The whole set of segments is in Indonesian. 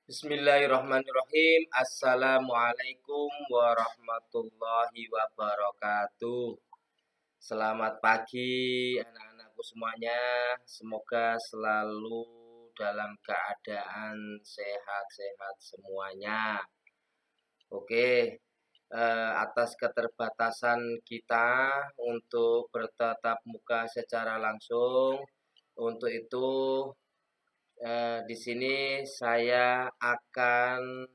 Bismillahirrahmanirrahim. Assalamualaikum warahmatullahi wabarakatuh. Selamat pagi anak-anakku semuanya. Semoga selalu dalam keadaan sehat-sehat semuanya. Oke, atas keterbatasan kita untuk bertatap muka secara langsung, untuk itu di sini saya akan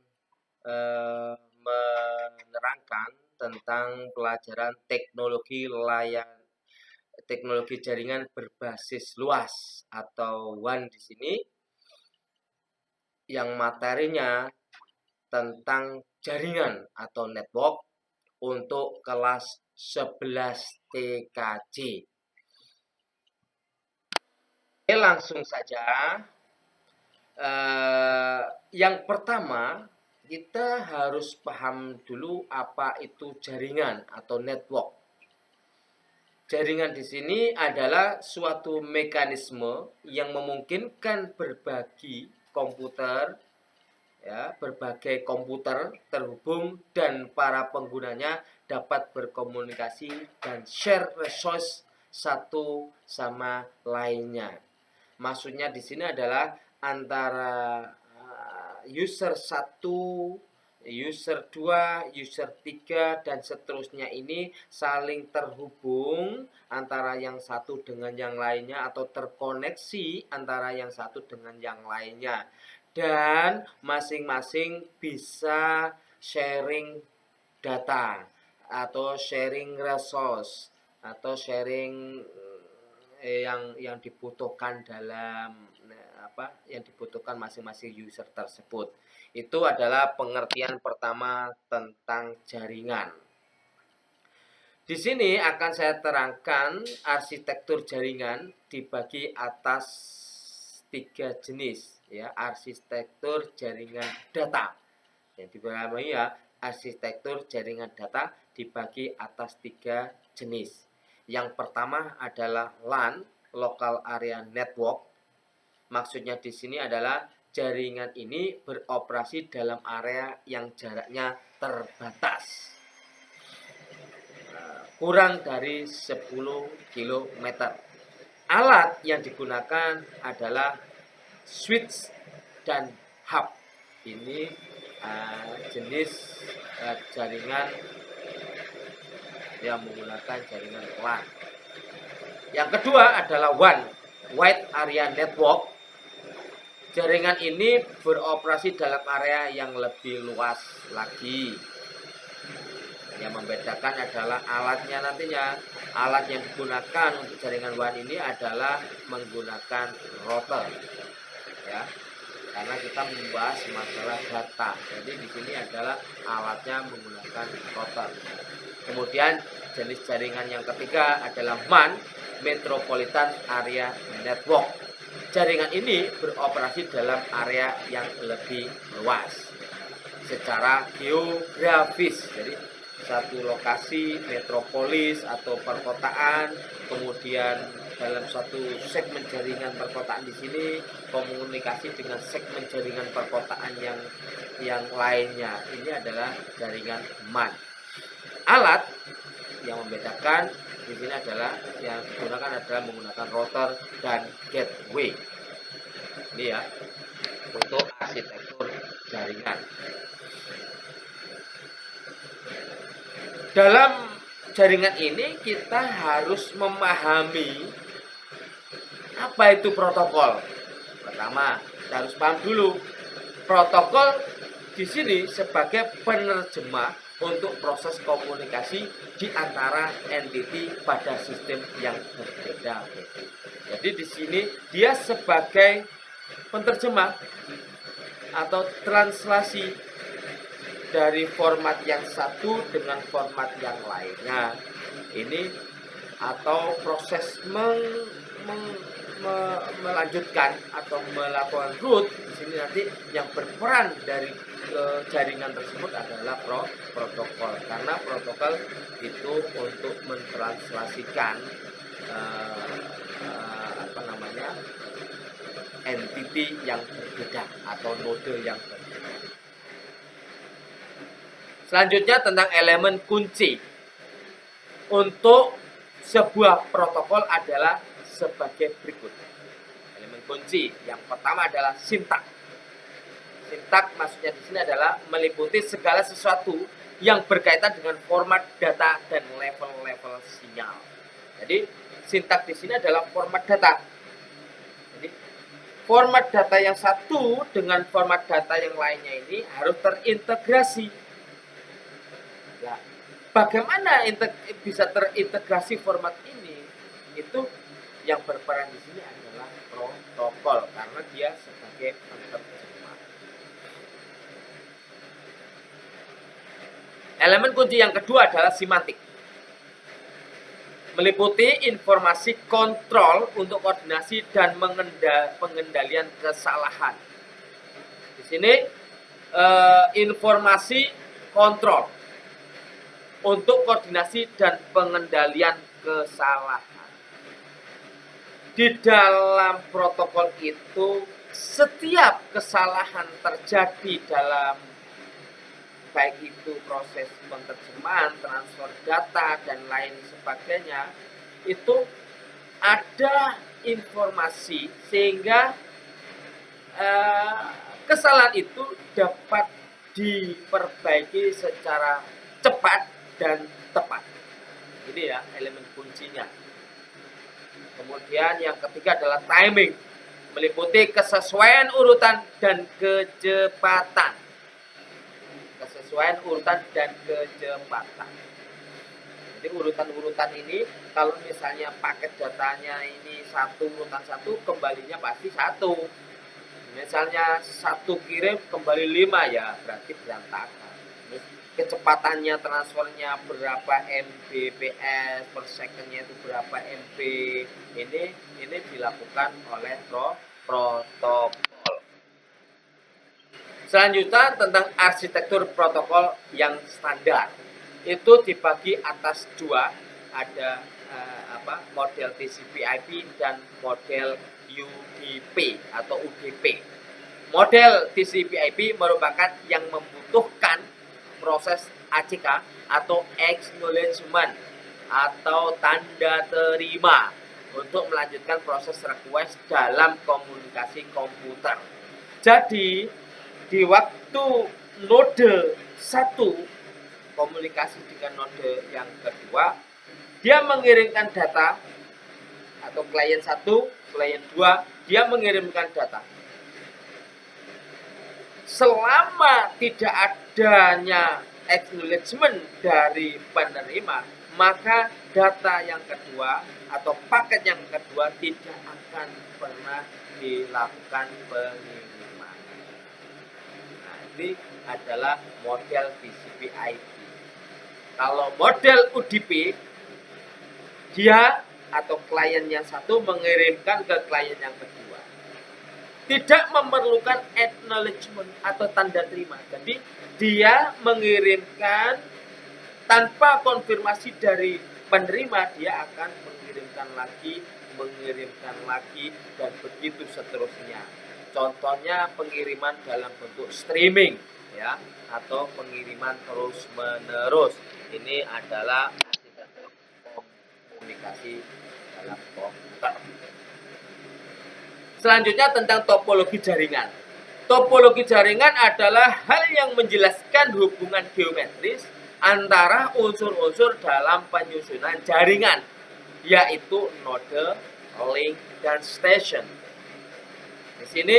menerangkan tentang pelajaran teknologi jaringan berbasis luas atau WAN di sini, yang materinya tentang jaringan atau network untuk kelas 11 TKJ. Oke, langsung saja. Yang pertama, kita harus paham dulu apa itu jaringan atau network. Jaringan di sini adalah suatu mekanisme yang memungkinkan berbagai komputer terhubung dan para penggunanya dapat berkomunikasi dan share resource satu sama lainnya. Maksudnya di sini adalah antara user 1, user 2, user 3 dan seterusnya ini saling terhubung antara yang satu dengan yang lainnya atau terkoneksi antara yang satu dengan yang lainnya, dan masing-masing bisa sharing data atau sharing resource atau sharing yang dibutuhkan yang dibutuhkan masing-masing user tersebut. Itu adalah pengertian pertama tentang jaringan. Di sini akan saya terangkan arsitektur jaringan dibagi atas 3 jenis, ya. Arsitektur jaringan data. Yang dibagi ya, arsitektur jaringan data dibagi atas 3 jenis. Yang pertama adalah LAN, Local Area Network. Maksudnya di sini adalah jaringan ini beroperasi dalam area yang jaraknya terbatas, kurang dari 10 km. Alat yang digunakan adalah switch dan hub. Ini jenis jaringan yang menggunakan jaringan LAN. Yang kedua adalah WAN, Wide Area Network. Jaringan ini beroperasi dalam area yang lebih luas lagi. Yang membedakan adalah alatnya nantinya. Alat yang digunakan untuk jaringan WAN ini adalah menggunakan router, ya. Karena kita membahas masalah data. Jadi di sini adalah alatnya menggunakan router. Kemudian jenis jaringan yang ketiga adalah MAN, Metropolitan Area Network. Jaringan ini beroperasi dalam area yang lebih luas secara geografis. Jadi satu lokasi metropolis atau perkotaan, kemudian dalam satu segmen jaringan perkotaan di sini komunikasi dengan segmen jaringan perkotaan yang lainnya. Ini adalah jaringan MAN. Alat yang membedakan di sini adalah yang digunakan adalah menggunakan router dan gateway. Ini ya, untuk arsitektur jaringan. Dalam jaringan ini kita harus memahami apa itu protokol. Pertama, kita harus paham dulu protokol di sini sebagai penerjemah untuk proses komunikasi di antara entiti pada sistem yang berbeda. Jadi di sini dia sebagai penerjemah atau translasi dari format yang satu dengan format yang lainnya. Ini atau proses melanjutkan atau melakukan root di sini nanti yang berperan dari jaringan tersebut adalah protokol, karena protokol itu untuk mentranslasikan entiti yang berbeda atau node yang berbeda. Selanjutnya tentang elemen kunci untuk sebuah protokol adalah sebagai berikut. Elemen kunci yang pertama adalah sintak. Sintak maksudnya di sini adalah meliputi segala sesuatu yang berkaitan dengan format data dan level-level sinyal. Jadi sintak di sini adalah format data. Jadi format data yang satu dengan format data yang lainnya ini harus terintegrasi. Nah, bagaimana bisa terintegrasi format ini? Itu yang berperan di sini adalah protokol karena dia sebagai penerjemah. Elemen kunci yang kedua adalah semantik. Meliputi informasi kontrol untuk koordinasi dan pengendalian kesalahan. Di sini informasi kontrol untuk koordinasi dan pengendalian kesalahan. Di dalam protokol itu setiap kesalahan terjadi dalam baik itu proses penerjemahan, transfer data, dan lain sebagainya, itu ada informasi sehingga kesalahan itu dapat diperbaiki secara cepat dan tepat. Ini ya elemen kuncinya. Kemudian yang ketiga adalah timing, meliputi kesesuaian urutan dan kecepatan. Kesesuaian urutan dan kecepatan. Jadi urutan-urutan ini kalau misalnya paket datanya ini satu urutan satu, kembalinya pasti satu. Misalnya satu kirim kembali 5 ya berarti berantakan. Kecepatannya transfernya berapa Mbps per secondnya itu berapa MB, ini dilakukan oleh protokol. Selanjutnya tentang arsitektur protokol yang standar, itu dibagi atas dua, ada model TCP/IP dan model UDP atau UDP. Model TCP/IP merupakan yang membutuhkan proses ACK atau acknowledgement atau tanda terima untuk melanjutkan proses request dalam komunikasi komputer. Jadi di waktu node 1 komunikasi dengan node yang kedua, dia mengirimkan data atau klien 1, klien 2, dia mengirimkan data. Selama tidak adanya acknowledgement dari penerima, maka data yang kedua atau paket yang kedua tidak akan pernah dilakukan pengiriman. Nah, ini adalah model TCP/IP. Kalau model UDP, dia atau klien yang satu mengirimkan ke klien yang kedua. Tidak memerlukan acknowledgement atau tanda terima. Jadi dia mengirimkan tanpa konfirmasi dari penerima, dia akan mengirimkan lagi, dan begitu seterusnya. Contohnya pengiriman dalam bentuk streaming, ya, atau pengiriman terus menerus. Ini adalah komunikasi dalam komputer. Selanjutnya tentang topologi jaringan. Topologi jaringan adalah hal yang menjelaskan hubungan geometris antara unsur-unsur dalam penyusunan jaringan, yaitu node, link, dan station. Di sini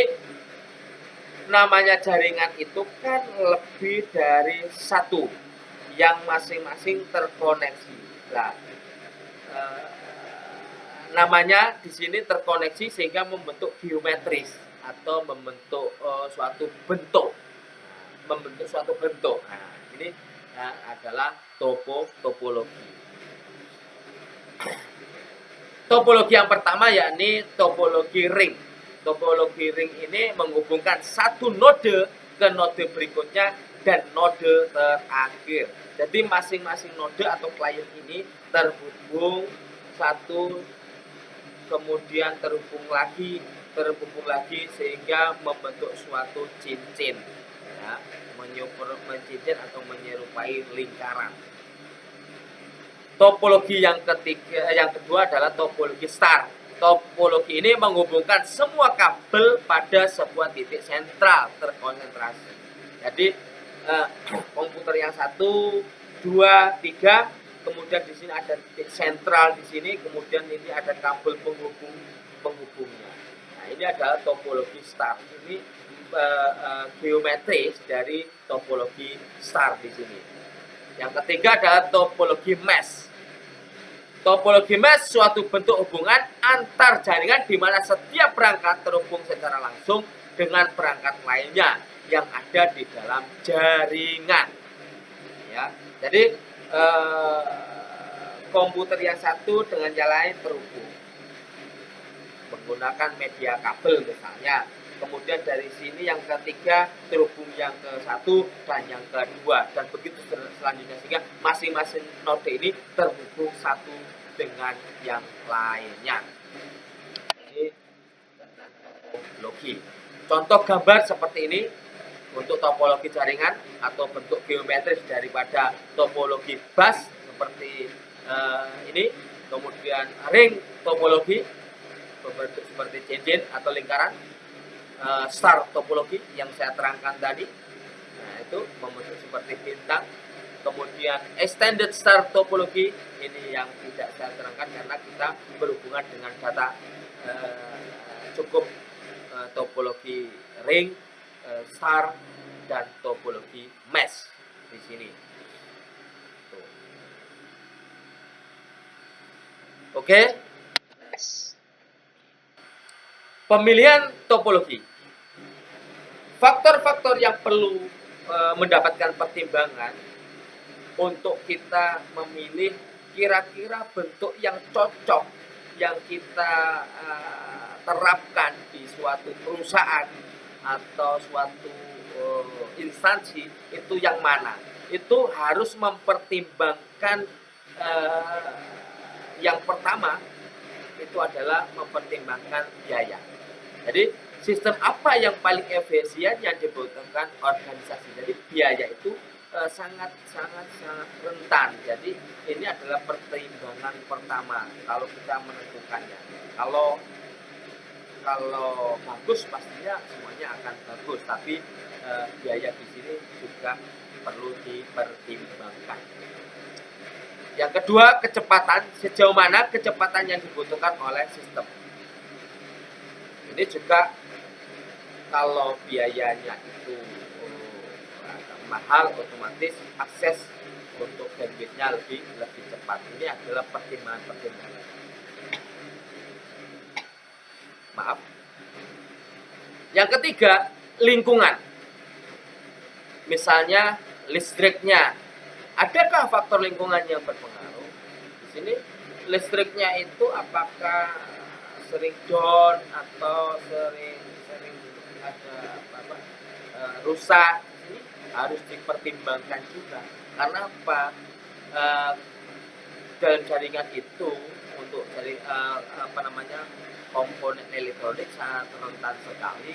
namanya jaringan itu kan lebih dari satu yang masing-masing terkoneksi. Nah, namanya di sini terkoneksi sehingga membentuk geometris atau membentuk suatu bentuk. Nah, ini adalah topologi. Topologi yang pertama yakni topologi ring. Topologi ring ini menghubungkan satu node ke node berikutnya dan node terakhir. Jadi masing-masing node atau klien ini terhubung satu, kemudian terhubung lagi sehingga membentuk suatu cincin. ya, mencincin atau menyerupai lingkaran. Topologi yang kedua adalah topologi star. Topologi ini menghubungkan semua kabel pada sebuah titik sentral terkonsentrasi. Jadi komputer yang 1, 2, 3, kemudian di sini ada titik sentral di sini, kemudian ini ada kabel penghubungnya. Nah, ini adalah topologi star. Ini geometris dari topologi star di sini. Yang ketiga adalah topologi mesh. Topologi mesh suatu bentuk hubungan antar jaringan di mana setiap perangkat terhubung secara langsung dengan perangkat lainnya yang ada di dalam jaringan. Ya, jadi komputer yang satu dengan yang lain terhubung menggunakan media kabel misalnya. Kemudian dari sini yang ketiga terhubung yang ke satu dan yang kedua, dan begitu selanjutnya, sehingga masing-masing node ini terhubung satu dengan yang lainnya. Ini topologi. Contoh gambar seperti ini untuk topologi jaringan atau bentuk geometris daripada topologi bus seperti ini. Kemudian ring topologi berbentuk seperti cincin atau lingkaran. Star topologi yang saya terangkan tadi, nah itu membentuk seperti bintang. Kemudian extended star topologi ini yang tidak saya terangkan karena kita berhubungan dengan data cukup topologi ring, star, dan topologi mesh di sini. Tuh. Oke. Pemilihan topologi. Faktor-faktor yang perlu mendapatkan pertimbangan untuk kita memilih kira-kira bentuk yang cocok yang kita terapkan di suatu perusahaan atau suatu instansi itu yang mana. Itu harus mempertimbangkan yang pertama itu adalah mempertimbangkan biaya. Jadi sistem apa yang paling efisien yang dibutuhkan organisasi. Jadi biaya itu sangat rentan. Jadi ini adalah pertimbangan pertama kalau kita menentukannya. Kalau bagus pastinya semuanya akan bagus, tapi biaya di sini juga perlu dipertimbangkan. Yang kedua, kecepatan. Sejauh mana kecepatan yang dibutuhkan oleh sistem. Ini juga kalau biayanya itu mahal, otomatis akses untuk bandwidth-nya lebih cepat. Ini adalah pertimbangan. Maaf. Yang ketiga, lingkungan. Misalnya listriknya. Adakah faktor lingkungan yang berpengaruh? Di sini listriknya itu apakah sering down atau sering ada rusak, ini harus dipertimbangkan juga. Karena apa? Dalam jaringan itu untuk dari komponen elektronik sangat rentan sekali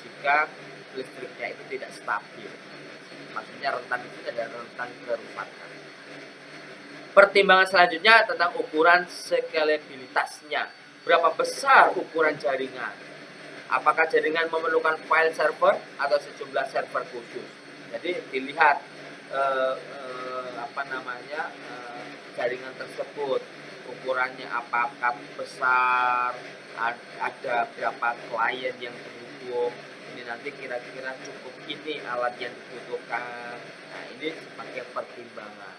jika listriknya itu tidak stabil. Maksudnya rentan itu tidak rentan kerusakan. Pertimbangan selanjutnya tentang ukuran scalabilitasnya. Berapa besar ukuran jaringan? Apakah jaringan memerlukan file server atau sejumlah server khusus? Jadi dilihat jaringan tersebut ukurannya apakah besar, ada berapa klien yang terhubung. Ini nanti kira-kira cukup ini alat yang dibutuhkan. Nah, ini sebagai pertimbangan.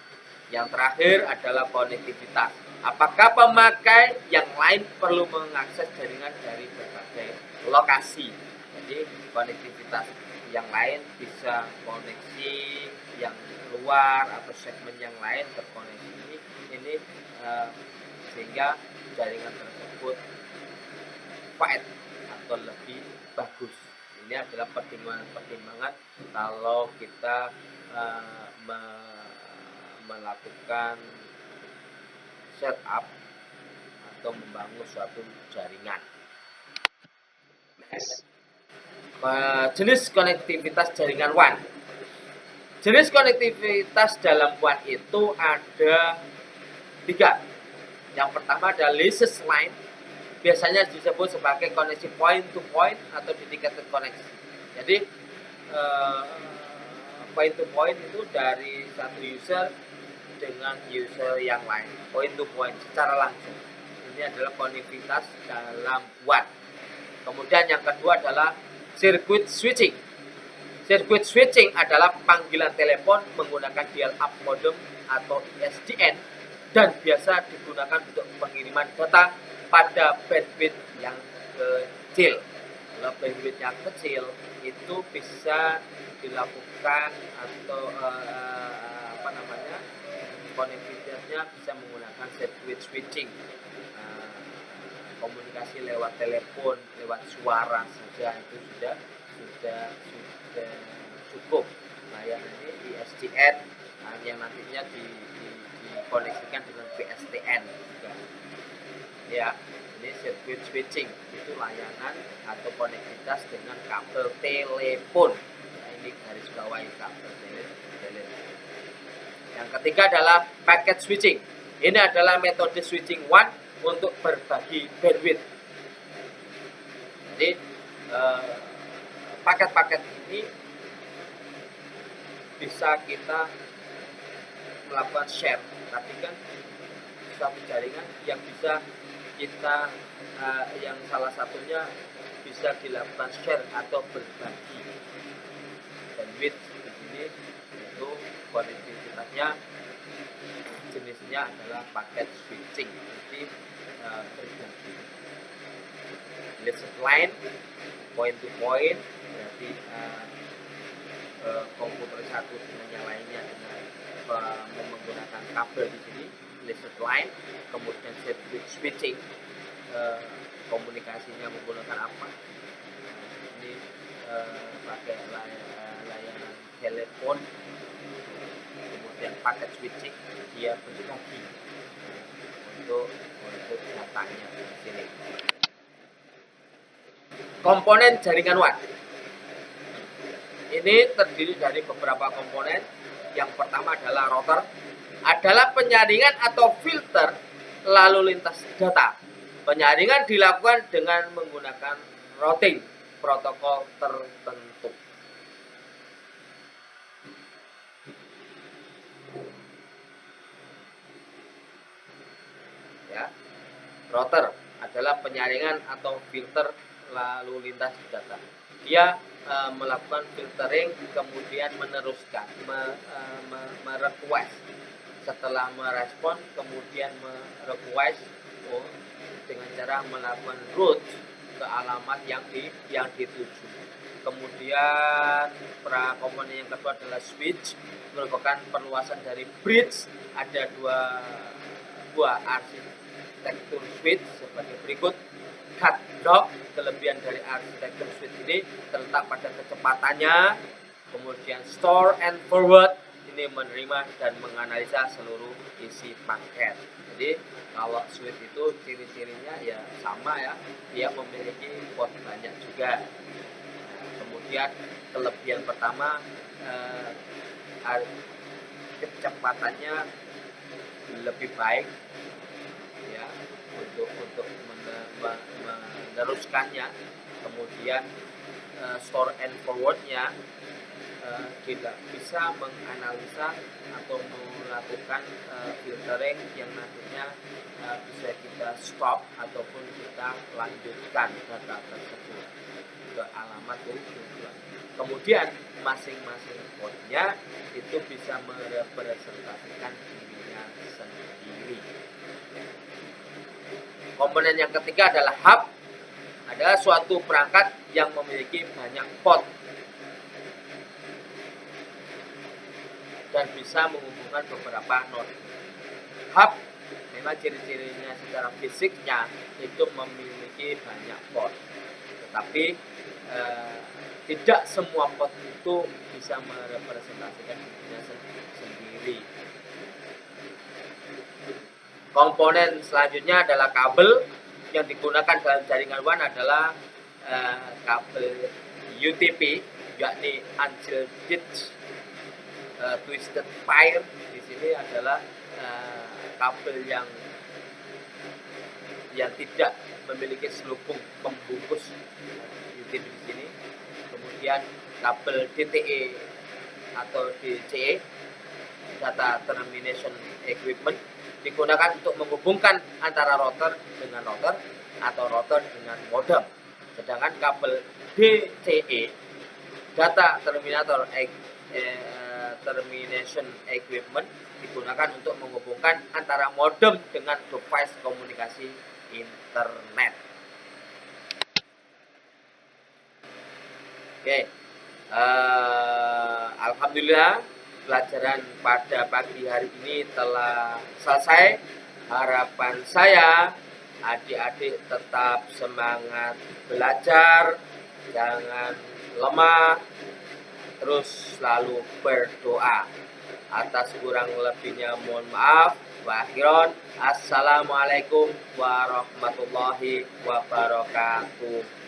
Yang terakhir adalah konektivitas. Apakah pemakai yang lain perlu mengakses jaringan dari berbagai lokasi? Jadi konektivitas yang lain bisa koneksi yang luar atau segmen yang lain terkoneksi ini sehingga jaringan tersebut fight atau lebih bagus. Ini adalah pertimbangan kalau kita melakukan setup atau membangun suatu jaringan. Jenis konektivitas jaringan WAN. Jenis konektivitas dalam WAN itu ada 3. Yang pertama adalah leased line, biasanya disebut sebagai koneksi point to point atau dedicated connection. Jadi point to point itu dari satu user dengan user yang lain, point to point secara langsung. Ini adalah konektivitas dalam WAN. Kemudian yang kedua adalah circuit switching. Circuit switching adalah panggilan telepon menggunakan dial-up modem atau ISDN dan biasa digunakan untuk pengiriman data pada bandwidth yang kecil. Kalau bandwidth yang kecil itu bisa dilakukan atau konektivitasnya bisa menggunakan circuit switching. Komunikasi lewat telepon, lewat suara saja itu sudah cukup. Layanannya ISDN yang nantinya dikoneksikan dengan PSTN juga. Ya, ini circuit switching itu layanan atau konektivitas dengan kabel telepon. Nah, ini garis bawahi kabel telepon. Yang ketiga adalah packet switching. Ini adalah metode switching WAN untuk berbagi bandwidth. Jadi paket-paket ini bisa kita melakukan share, tapi kan suatu jaringan yang bisa kita yang salah satunya bisa dilakukan share atau berbagi bandwidth. Di sini itu konektivitasnya jenisnya adalah paket switching. Jadi berbagi. Leased line, point to point, berarti komputer satu dengan yang lainnya dengan menggunakan kabel di sini, leased line. Kemudian circuit switching, komunikasinya menggunakan apa? Ini pakai layanan telepon. Kemudian paket switching, dia berbagi untuk datanya di sini. Komponen jaringan WAN ini terdiri dari beberapa komponen. Yang pertama adalah router, adalah penyaringan atau filter lalu lintas data. Penyaringan dilakukan dengan menggunakan routing protokol tertentu. Ya, router adalah penyaringan atau filter lalu lintas data. Dia melakukan filtering, kemudian meneruskan, merequest. Setelah merespon, kemudian merequest dengan cara melakukan route ke alamat yang dituju. Kemudian komponen yang kedua adalah switch, merupakan perluasan dari bridge. Ada dua arsitektur switch sebagai berikut. Cut block, kelebihan dari arsitektur switch ini terletak pada kecepatannya. Kemudian store and forward, ini menerima dan menganalisa seluruh isi paket. Jadi kalau switch itu ciri-cirinya ya sama ya, dia memiliki port banyak juga. Kemudian kelebihan pertama, kecepatannya lebih baik ya untuk meneruskannya. Kemudian store and forwardnya tidak bisa menganalisa atau melakukan filtering yang nantinya bisa kita stop ataupun kita lanjutkan data tersebut ke alamat tujuan. Kemudian masing-masing portnya itu bisa merepresentasikan dirinya sendiri. Komponen yang ketiga adalah hub, adalah suatu perangkat yang memiliki banyak port dan bisa menghubungkan beberapa node. Hub memang ciri-cirinya secara fisiknya itu memiliki banyak port, tetapi tidak semua port itu bisa merepresentasikan dirinya sendiri. Komponen selanjutnya adalah kabel. Yang digunakan dalam jaringan WAN adalah kabel UTP, yakni Unshielded Twisted Pair. Di sini adalah kabel yang tidak memiliki selubung pembungkus UTP di sini. Kemudian kabel DTE atau DCE, Data Termination Equipment, digunakan untuk menghubungkan antara router dengan router atau router dengan modem. Sedangkan kabel DCE, Data Termination Equipment, digunakan untuk menghubungkan antara modem dengan device komunikasi internet. Oke, alhamdulillah pelajaran pada pagi hari ini telah selesai. Harapan saya adik-adik tetap semangat belajar, jangan lemah, terus selalu berdoa. Atas kurang lebihnya mohon maaf. Wa akhiran, assalamualaikum warahmatullahi wabarakatuh.